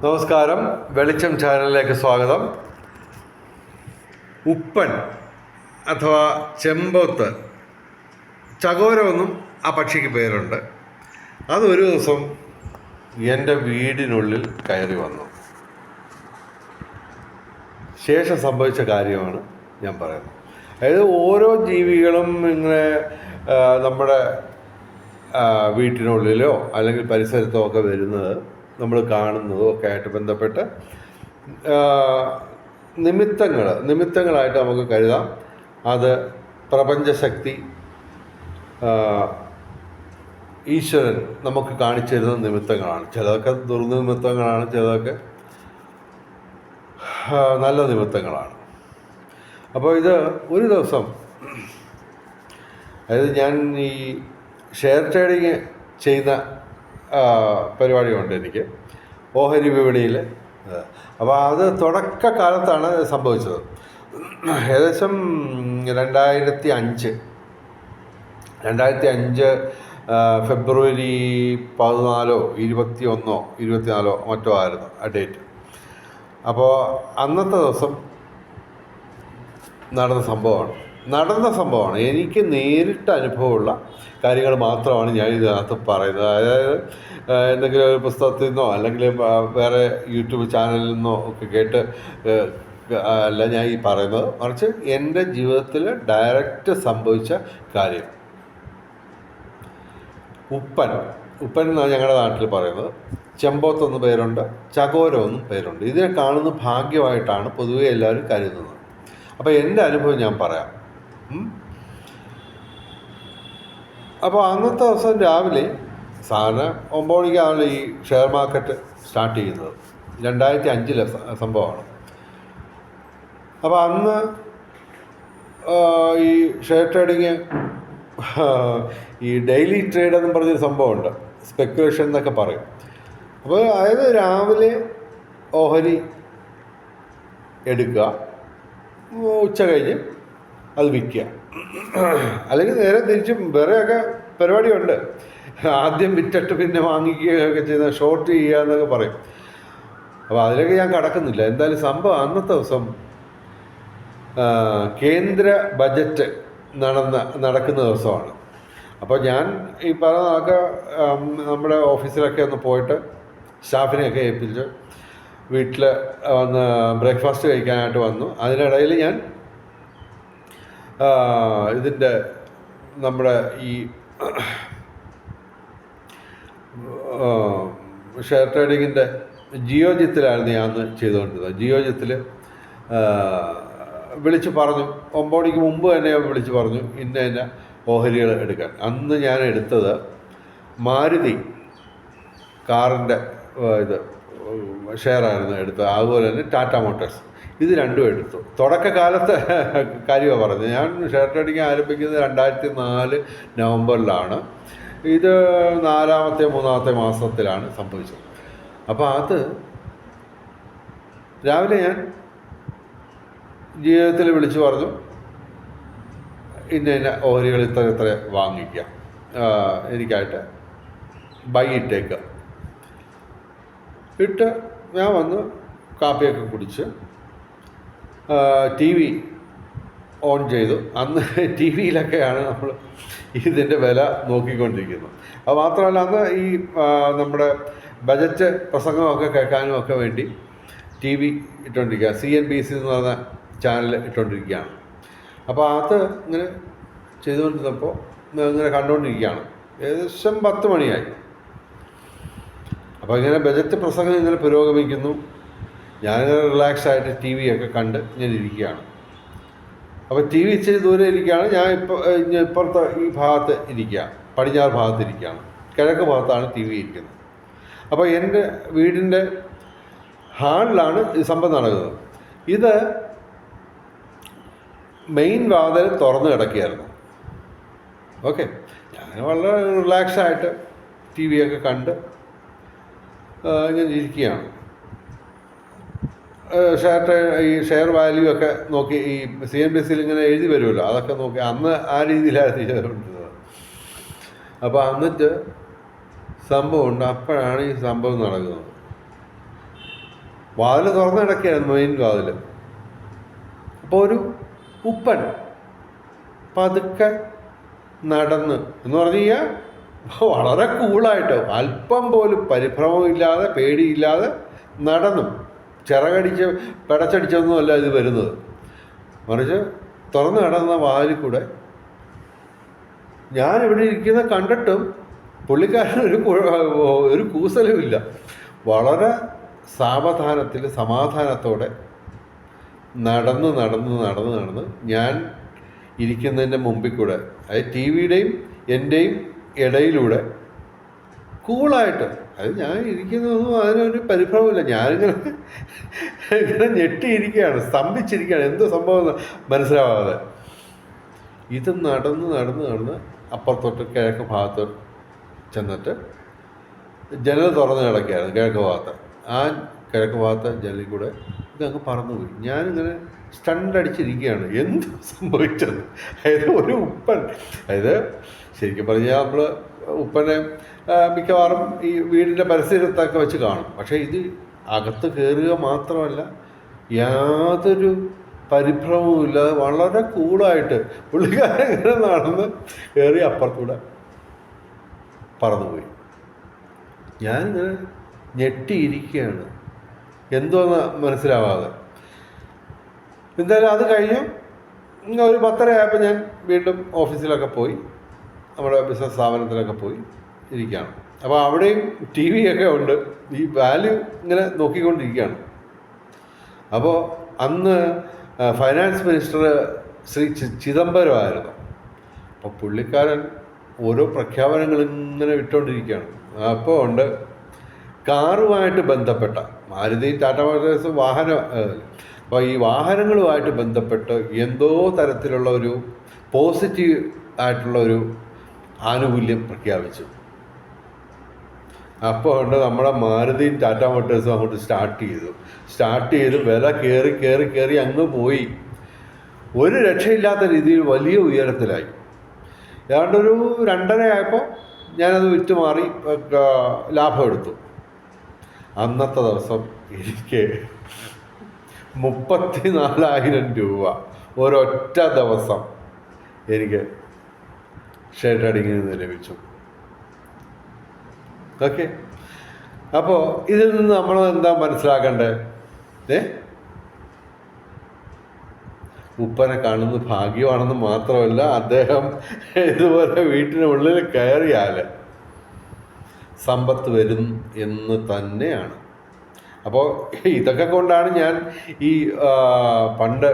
നമസ്കാരം, വെളിച്ചം ചാനലിലേക്ക് സ്വാഗതം. ഉപ്പൻ അഥവാ ചെമ്പോത്ത്, ചകോരമെന്നും ആ പക്ഷിക്ക് പേരുണ്ട്. അതൊരു ദിവസം എൻ്റെ വീടിനുള്ളിൽ കയറി വന്നു. ശേഷം സംഭവിച്ച കാര്യമാണ് ഞാൻ പറയുന്നത്. അതായത് ഓരോ ജീവികളും ഇങ്ങനെ നമ്മുടെ വീട്ടിനുള്ളിലോ അല്ലെങ്കിൽ പരിസരത്തോ ഒക്കെ വരുന്നത് നമ്മൾ കാണുന്നതും ഒക്കെ ആയിട്ട് ബന്ധപ്പെട്ട് നിമിത്തങ്ങളായിട്ട് നമുക്ക് കരുതാം. അത് പ്രപഞ്ചശക്തി, ഈശ്വരൻ നമുക്ക് കാണിച്ചു തരുന്ന നിമിത്തങ്ങളാണ്. ചിലതൊക്കെ ദുർനിമിത്തങ്ങളാണ്, ചിലതൊക്കെ നല്ല നിമിത്തങ്ങളാണ്. അപ്പോൾ ഇത് ഒരു ദിവസം, അതായത് ഞാൻ ഈ ഷെയർ ട്രേഡിങ് ചെയ്യുന്ന പരിപാടിയുണ്ട് എനിക്ക്, ഓഹരി വിപണിയിൽ. അപ്പോൾ അത് തുടക്കകാലത്താണ് സംഭവിച്ചത്. ഏകദേശം 2005 ഫെബ്രുവരി 14 21 24 മറ്റോ ആയിരുന്നു ആ ഡേറ്റ്. അപ്പോൾ അന്നത്തെ ദിവസം നടന്ന സംഭവമാണ്. എനിക്ക് നേരിട്ട് അനുഭവമുള്ള കാര്യങ്ങൾ മാത്രമാണ് ഞാൻ ഇതിനകത്ത് പറയുന്നത്. അതായത് എന്തെങ്കിലും ഒരു പുസ്തകത്തിൽ നിന്നോ അല്ലെങ്കിൽ വേറെ യൂട്യൂബ് ചാനലിൽ നിന്നോ ഒക്കെ കേട്ട് അല്ല ഞാൻ ഈ പറയുന്നത്, മറിച്ച് എൻ്റെ ജീവിതത്തിൽ ഡയറക്റ്റ് സംഭവിച്ച കാര്യം. ഉപ്പൻ എന്നാണ് ഞങ്ങളുടെ നാട്ടിൽ പറയുന്നത്. ചെമ്പോത്തെന്ന് പേരുണ്ട്, ചകോരമെന്നും പേരുണ്ട്. ഇതിനെ കാണുന്ന ഭാഗ്യമായിട്ടാണ് പൊതുവെ എല്ലാവരും കരുതുന്നത്. അപ്പോൾ എൻ്റെ അനുഭവം ഞാൻ പറയാം. അപ്പോൾ അന്നത്തെ ദിവസം രാവിലെ സാധാരണ 9 മണിക്കാണല്ലോ ഈ ഷെയർ മാർക്കറ്റ് സ്റ്റാർട്ട് ചെയ്യുന്നത്. 2005 സംഭവമാണ്. അപ്പോൾ അന്ന് ഈ ഷെയർ ട്രേഡിങ്, ഈ ഡെയിലി ട്രേഡ് എന്നും പറഞ്ഞൊരു സംഭവമുണ്ട്, സ്പെക്കുലേഷൻ എന്നൊക്കെ പറയും. അപ്പോൾ അതായത് രാവിലെ ഓഹരി എടുക്കുക, ഉച്ച കഴിഞ്ഞ് അത് വിൽക്കുക, അല്ലെങ്കിൽ നേരെ തിരിച്ചും വേറെയൊക്കെ പരിപാടിയുണ്ട്. ആദ്യം വിറ്റിട്ട് പിന്നെ വാങ്ങിക്കുകയൊക്കെ ചെയ്യുന്ന ഷോർട്ട് ചെയ്യുക എന്നൊക്കെ പറയും. അപ്പോൾ അതിലേക്ക് ഞാൻ കടക്കുന്നില്ല. എന്തായാലും സംഭവം അന്നത്തെ ദിവസം കേന്ദ്ര ബജറ്റ് നടക്കുന്ന ദിവസമാണ്. അപ്പോൾ ഞാൻ ഈ പറഞ്ഞതൊക്കെ നമ്മുടെ ഓഫീസിലൊക്കെ ഒന്ന് പോയിട്ട് സ്റ്റാഫിനെയൊക്കെ ഏൽപ്പിച്ച് വീട്ടിൽ വന്ന് ബ്രേക്ക്ഫാസ്റ്റ് കഴിക്കാനായിട്ട് വന്നു. അതിനിടയിൽ ഞാൻ ഇതിൻ്റെ നമ്മുടെ ഈ ഷെയർ ട്രേഡിങ്ങിൻ്റെ ജിയോജിത്തിലായിരുന്നു ഞാൻ അന്ന് ചെയ്തുകൊണ്ടിരുന്നത്. ജിയോജിത്തിൽ വിളിച്ച് പറഞ്ഞു, 9 മണിക്ക് മുമ്പ് തന്നെ വിളിച്ച് പറഞ്ഞു ഇന്ന ഓഹരികൾ എടുക്കാൻ. അന്ന് ഞാൻ എടുത്തത് മാരുതി കാറിൻ്റെ ഇത് ഷെയറായിരുന്നു എടുത്തത്. അതുപോലെ തന്നെ ടാറ്റ മോട്ടോഴ്സ്, ഇത് രണ്ടും എടുത്തു. തുടക്കകാലത്തെ കാര്യമാണ് പറഞ്ഞത്. ഞാൻ ഷെയർ ട്രേഡിങ് ആരംഭിക്കുന്നത് 2004 നവംബറിലാണ്. ഇത് 3-ാമത്തെ മാസത്തിലാണ് സംഭവിച്ചത്. അപ്പോൾ അത് രാവിലെ ഞാൻ ജീവിതത്തിൽ വിളിച്ചു പറഞ്ഞു ഇന്ന ഓഹരികൾ ഇത്ര വാങ്ങിക്കാം, എനിക്കായിട്ട് ബൈ ഇട്ടേക്കുക. ഇട്ട് ഞാൻ വന്ന് കാപ്പിയൊക്കെ കുടിച്ച് ടി വി ഓൺ ചെയ്തു. അന്ന് ടി വിയിലൊക്കെയാണ് നമ്മൾ ഇതിൻ്റെ വില നോക്കിക്കൊണ്ടിരിക്കുന്നത്. അത് മാത്രമല്ല, അന്ന് ഈ നമ്മുടെ ബജറ്റ് പ്രസംഗമൊക്കെ കേൾക്കാനും ഒക്കെ വേണ്ടി ടി വി ഇട്ടുകൊണ്ടിരിക്കുക, CNBC എന്ന് പറഞ്ഞ ചാനൽ ഇട്ടുകൊണ്ടിരിക്കുകയാണ്. അപ്പോൾ അത് ഇങ്ങനെ ചെയ്തുകൊണ്ടിരുന്നപ്പോൾ ഇങ്ങനെ കണ്ടുകൊണ്ടിരിക്കുകയാണ്. ഏകദേശം 10 മണിയായി. അപ്പോൾ ഇങ്ങനെ ബജറ്റ് പ്രസംഗം ഇങ്ങനെ പുരോഗമിക്കുന്നു. ഞാനിങ്ങനെ റിലാക്സായിട്ട് ടി വിയൊക്കെ കണ്ട് ഇങ്ങനെ ഇരിക്കുകയാണ്. അപ്പോൾ ടി വി ഇച്ചിരി ദൂരെ ഇരിക്കുകയാണ്. ഞാൻ ഇപ്പുറത്തെ ഈ ഭാഗത്ത് ഇരിക്കുക, പടിഞ്ഞാറ് ഭാഗത്ത് ഇരിക്കുകയാണ്. കിഴക്ക് ഭാഗത്താണ് ടി വി ഇരിക്കുന്നത്. അപ്പോൾ എൻ്റെ വീടിൻ്റെ ഹാളിലാണ് ഈ സംഭവം നടക്കുന്നത്. ഇത് മെയിൻ വാതിൽ തുറന്ന് കിടക്കുകയായിരുന്നു. ഓക്കെ, ഞാൻ വളരെ റിലാക്സായിട്ട് ടി വിയൊക്കെ കണ്ട് ഇങ്ങനെ ഇരിക്കുകയാണ്. ഈ ഷെയർ വാല്യൂ ഒക്കെ നോക്കി, ഈ CNBCയിൽ ഇങ്ങനെ എഴുതി വരുമല്ലോ, അതൊക്കെ നോക്കി അന്ന് ആ രീതിയിലായിരുന്നു ചെയ്തുകൊണ്ടിരുന്നത്. അപ്പോൾ എന്നിട്ട് സംഭവമുണ്ട്. അപ്പോഴാണ് ഈ സംഭവം നടക്കുന്നത്. വാതിൽ തുറന്ന് കിടക്കുകയായിരുന്നു, മെയിൻ വാതിൽ. അപ്പോൾ ഒരു ഉപ്പൻ പതുക്കെ നടന്ന് എന്ന് പറഞ്ഞു കഴിഞ്ഞാൽ വളരെ കൂളായിട്ട്, അല്പം പോലും പരിഭ്രമമില്ലാതെ പേടിയില്ലാതെ നടന്നു. ചിറകടിച്ച് പിടച്ചടിച്ചൊന്നുമല്ല ഇത് വരുന്നത്, മറിച്ച് തുറന്നു കിടന്ന വാതിൽ കൂടെ ഞാൻ ഇവിടെ ഇരിക്കുന്ന കണ്ടിട്ടും പുള്ളിക്കാരൻ ഒരു കൂസലുമില്ല. വളരെ സാവധാനത്തിൽ സമാധാനത്തോടെ നടന്ന് ഞാൻ ഇരിക്കുന്നതിൻ്റെ മുമ്പിൽ കൂടെ, അതായത് ടി വിയുടെയും എൻ്റെയും ഇടയിലൂടെ കൂളായിട്ട്, അത് ഞാൻ ഇരിക്കുന്നതൊന്നും അതിനൊരു പരിഭ്രമമില്ല. ഇങ്ങനെ ഞെട്ടിയിരിക്കുകയാണ്, സ്തംഭിച്ചിരിക്കുകയാണ്, എന്തോ സംഭവം മനസ്സിലാവാതെ. ഇത് നടന്ന് അപ്പുറത്തോട്ട് കിഴക്ക് ഭാഗത്ത് ചെന്നിട്ട് ജനൽ തുറന്ന് കിടക്കുകയായിരുന്നു കിഴക്ക് ഭാഗത്ത്. ആ കിഴക്ക് ഭാഗത്ത് ജനലിൽ കൂടെ ഇതങ്ങ് പറന്നുപോയി. ഞാനിങ്ങനെ സ്റ്റണ്ടടിച്ചിരിക്കുകയാണ്, എന്ത് സംഭവിച്ചത്. അതായത് ഒരു ഉപ്പൻ, അതായത് ശരിക്കും പറഞ്ഞാൽ നമ്മൾ ഉപ്പനെ മിക്കവാറും ഈ വീടിൻ്റെ പരിസരത്തൊക്കെ വെച്ച് കാണും. പക്ഷേ ഇത് അകത്ത് കയറുക മാത്രമല്ല, യാതൊരു പരിഭ്രമവും ഇല്ലാതെ വളരെ കൂളായിട്ട് പുള്ളിക്കാരൻ ഇങ്ങനെ നടന്ന് കയറി അപ്പുറത്തൂടെ പറന്നുപോയി. ഞാനിങ്ങനെ ഞെട്ടിയിരിക്കുകയാണ്, എന്തോന്ന് മനസ്സിലാവാതെ. എന്തായാലും അത് കഴിഞ്ഞു ഒരു 10:30 ആയപ്പോൾ ഞാൻ വീണ്ടും ഓഫീസിലൊക്കെ പോയി, നമ്മുടെ ബിസിനസ് സ്ഥാപനത്തിലൊക്കെ പോയി ഇരിക്കുകയാണ്. അപ്പോൾ അവിടെയും ടി വി ഒക്കെ ഉണ്ട്, ഈ വാല്യൂ ഇങ്ങനെ നോക്കിക്കൊണ്ടിരിക്കുകയാണ്. അപ്പോൾ അന്ന് ഫൈനാൻസ് മിനിസ്റ്റർ ശ്രീ ചിദംബരമായിരുന്നു. അപ്പോൾ പുള്ളിക്കാരൻ ഓരോ പ്രഖ്യാപനങ്ങൾ ഇങ്ങനെ വിട്ടുകൊണ്ടിരിക്കുകയാണ്. അപ്പോൾ ഉണ്ട് കാറുമായിട്ട് ബന്ധപ്പെട്ട മാരുതി ടാറ്റ മോട്ടോഴ്സ് വാഹനം, അപ്പോൾ ഈ വാഹനങ്ങളുമായിട്ട് ബന്ധപ്പെട്ട് എന്തോ തരത്തിലുള്ള ഒരു പോസിറ്റീവ് ആയിട്ടുള്ള ഒരു ആനുകൂല്യം പ്രഖ്യാപിച്ചു. അപ്പോൾ ഉണ്ട് നമ്മുടെ മാരുതിയും ടാറ്റ മോട്ടോഴ്സും അങ്ങോട്ട് സ്റ്റാർട്ട് ചെയ്ത് വില കയറി അങ്ങ് പോയി. ഒരു രക്ഷയില്ലാത്ത രീതിയിൽ വലിയ ഉയരത്തിലായി. ഏതാണ്ടൊരു 2:30 ആയപ്പോൾ ഞാനത് വിറ്റ് മാറി ലാഭം എടുത്തു. അന്നത്തെ ദിവസം എനിക്ക് 34,000 രൂപ ഒരൊറ്റ ദിവസം എനിക്ക് ഷെയർ ട്രേഡിങ്ങിൽ നിന്ന് ലഭിച്ചു. ഓക്കെ, അപ്പോൾ ഇതിൽ നിന്ന് നമ്മൾ എന്താ മനസ്സിലാക്കേണ്ടത്? ഉപ്പനെ കാണുന്നത് ഭാഗ്യമാണെന്ന് മാത്രമല്ല, അദ്ദേഹം ഇതുപോലെ വീട്ടിനുള്ളിൽ കയറിയാൽ സമ്പത്ത് വരും എന്ന് തന്നെയാണ്. അപ്പോൾ ഇതൊക്കെ കൊണ്ടാണ് ഞാൻ ഈ പണ്ട്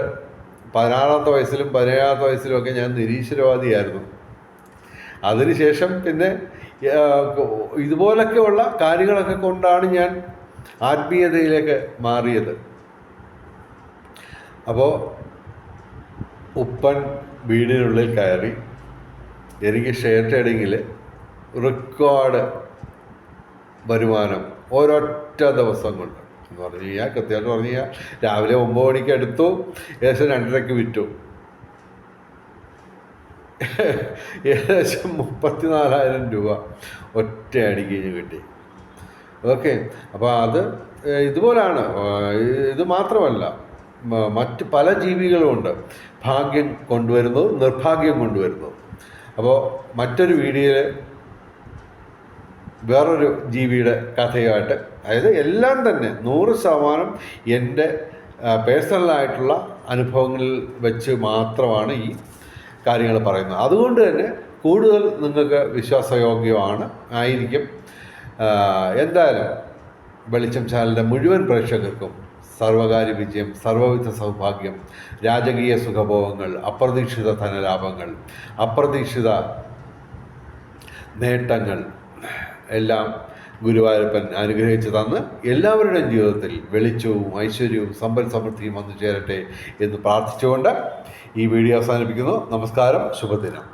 16-ാമത്തെ വയസ്സിലും 17-ാമത്തെ വയസ്സിലും ഒക്കെ ഞാൻ നിരീശ്വരവാദിയായിരുന്നു. അതിനുശേഷം പിന്നെ ഇതുപോലൊക്കെയുള്ള കാര്യങ്ങളൊക്കെ കൊണ്ടാണ് ഞാൻ ആത്മീയതയിലേക്ക് മാറിയത്. അപ്പോൾ ഉപ്പൻ വീടിനുള്ളിൽ കയറി എനിക്ക് ഷെയർ ട്രേഡിങ്ങിൽ റെക്കോർഡ് വരുമാനം ഒരൊറ്റ ദിവസം കൊണ്ട് എന്ന് പറഞ്ഞു കഴിഞ്ഞാൽ, കൃത്യമായിട്ട് പറഞ്ഞു കഴിഞ്ഞാൽ രാവിലെ 9 മണിക്ക് എടുത്തു, ഏകദേശം 2:30-ക്ക് വിറ്റു. ഏകദേശം 34,000 രൂപ ഒറ്റയടിക്ക് കിട്ടി. ഓക്കെ, അപ്പോൾ അത് ഇതുപോലാണ്. ഇത് മാത്രമല്ല, മറ്റ് പല ജീവികളുമുണ്ട് ഭാഗ്യം കൊണ്ടുവരുന്നതും നിർഭാഗ്യം കൊണ്ടുവരുന്നതും. അപ്പോൾ മറ്റൊരു വീഡിയോയിൽ വേറൊരു ജീവിയുടെ കഥയുമായിട്ട്, അതായത് എല്ലാം തന്നെ 100% എൻ്റെ പേഴ്സണലായിട്ടുള്ള അനുഭവങ്ങളിൽ വെച്ച് മാത്രമാണ് ഈ കാര്യങ്ങൾ പറയുന്നത്. അതുകൊണ്ട് തന്നെ കൂടുതൽ നിങ്ങൾക്ക് ആയിരിക്കും. എന്തായാലും വെളിച്ചം ചാനലിൻ്റെ മുഴുവൻ പ്രേക്ഷകർക്കും സർവകാര്യ വിജയം, സർവവിധ സൗഭാഗ്യം, രാജകീയ സുഖഭോഗങ്ങൾ, അപ്രതീക്ഷിത ധനലാഭങ്ങൾ, അപ്രതീക്ഷിത നേട്ടങ്ങൾ എല്ലാം ഗുരുവായൂരപ്പൻ അനുഗ്രഹിച്ചു തന്ന് എല്ലാവരുടെയും ജീവിതത്തിൽ വെളിച്ചവും ഐശ്വര്യവും സമ്പൽ സമൃദ്ധിയും വന്നു ചേരട്ടെ എന്ന് പ്രാർത്ഥിച്ചുകൊണ്ട് ഈ വീഡിയോ അവസാനിപ്പിക്കുന്നു. നമസ്കാരം, ശുഭദിനം.